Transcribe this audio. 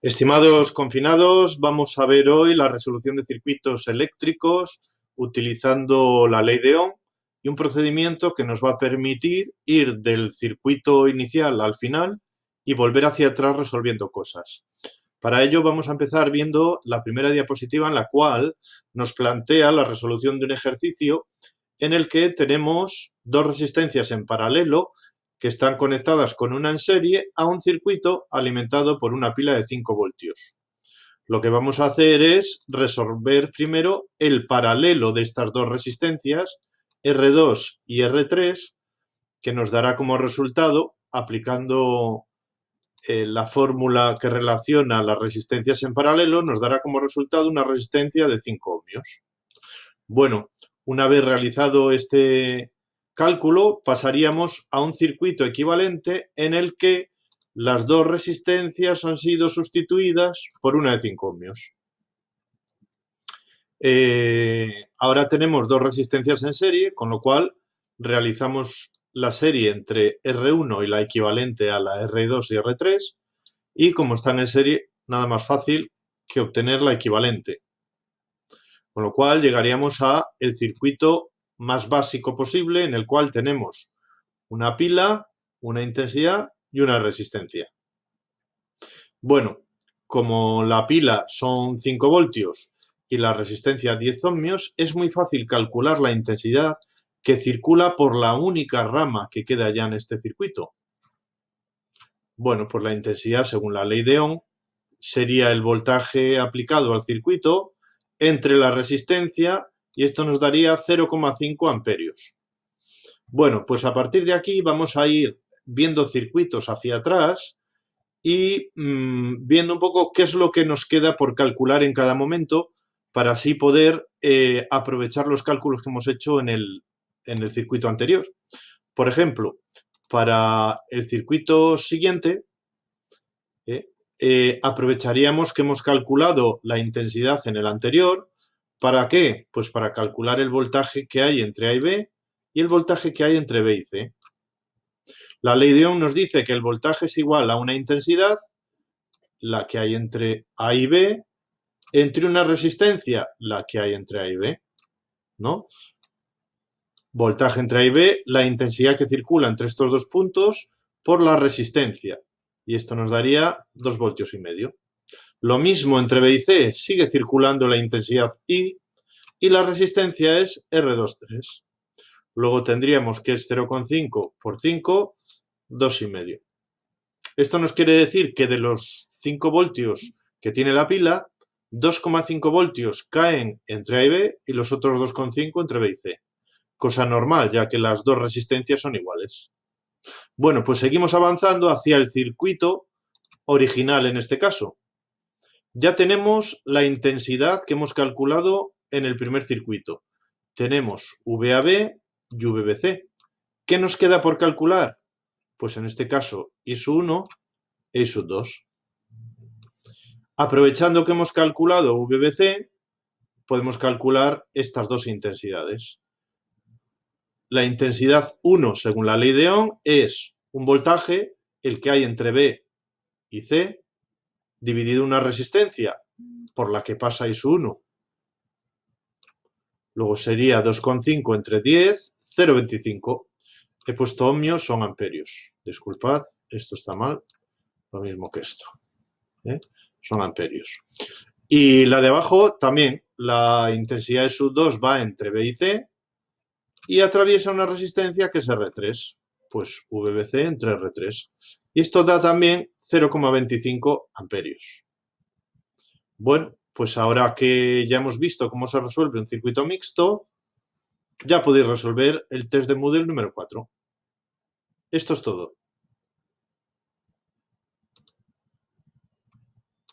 Estimados confinados, vamos a ver hoy la resolución de circuitos eléctricos utilizando la ley de Ohm y un procedimiento que nos va a permitir ir del circuito inicial al final y volver hacia atrás resolviendo cosas. Para ello vamos a empezar viendo la primera diapositiva en la cual nos plantea la resolución de un ejercicio en el que tenemos dos resistencias en paralelo que están conectadas con una en serie a un circuito alimentado por una pila de 5 voltios. Lo que vamos a hacer es resolver primero el paralelo de estas dos resistencias, R2 y R3, que nos dará como resultado, aplicando la fórmula que relaciona las resistencias en paralelo, nos dará como resultado una resistencia de 5 ohmios. Bueno, una vez realizado este cálculo, pasaríamos a un circuito equivalente en el que las dos resistencias han sido sustituidas por una de 5 ohmios. Ahora tenemos dos resistencias en serie, con lo cual realizamos la serie entre R1 y la equivalente a la R2 y R3, y como están en serie, nada más fácil que obtener la equivalente. Con lo cual llegaríamos a el circuito más básico posible, en el cual tenemos una pila, una intensidad y una resistencia. Bueno, como la pila son 5 voltios y la resistencia 10 ohmios, es muy fácil calcular la intensidad que circula por la única rama que queda ya en este circuito. Bueno, pues la intensidad, según la ley de Ohm, sería el voltaje aplicado al circuito entre la resistencia, y esto nos daría 0,5 amperios. Bueno, pues a partir de aquí vamos a ir viendo circuitos hacia atrás y viendo un poco qué es lo que nos queda por calcular en cada momento para así poder aprovechar los cálculos que hemos hecho en el circuito anterior. Por ejemplo, para el circuito siguiente, aprovecharíamos que hemos calculado la intensidad en el anterior. ¿Para qué? Pues para calcular el voltaje que hay entre A y B y el voltaje que hay entre B y C. La ley de Ohm nos dice que el voltaje es igual a una intensidad, la que hay entre A y B, entre una resistencia, la que hay entre A y B, ¿no? Voltaje entre A y B, la intensidad que circula entre estos dos puntos por la resistencia. Y esto nos daría 2 voltios y medio. Lo mismo entre B y C, sigue circulando la intensidad I y la resistencia es R23. Luego tendríamos que es 0,5 por 5, 2,5. Esto nos quiere decir que de los 5 voltios que tiene la pila, 2,5 voltios caen entre A y B y los otros 2,5 entre B y C. Cosa normal, ya que las dos resistencias son iguales. Bueno, pues seguimos avanzando hacia el circuito original en este caso. Ya tenemos la intensidad que hemos calculado en el primer circuito. Tenemos VAB y VBC. ¿Qué nos queda por calcular? Pues en este caso I1 e I2. Aprovechando que hemos calculado VBC, podemos calcular estas dos intensidades. La intensidad 1, según la ley de Ohm, es un voltaje, el que hay entre B y C, dividido una resistencia por la que pasa I1. Luego sería 2,5 entre 10, 0,25. He puesto ohmios, son amperios. Disculpad, esto está mal. Lo mismo que esto. Son amperios. Y la de abajo también. La intensidad de sub2 va entre B y C y atraviesa una resistencia que es R3. Pues VBC entre R3. Y esto da también 0,25 amperios. Bueno, pues ahora que ya hemos visto cómo se resuelve un circuito mixto, ya podéis resolver el test de Moodle número 4. Esto es todo.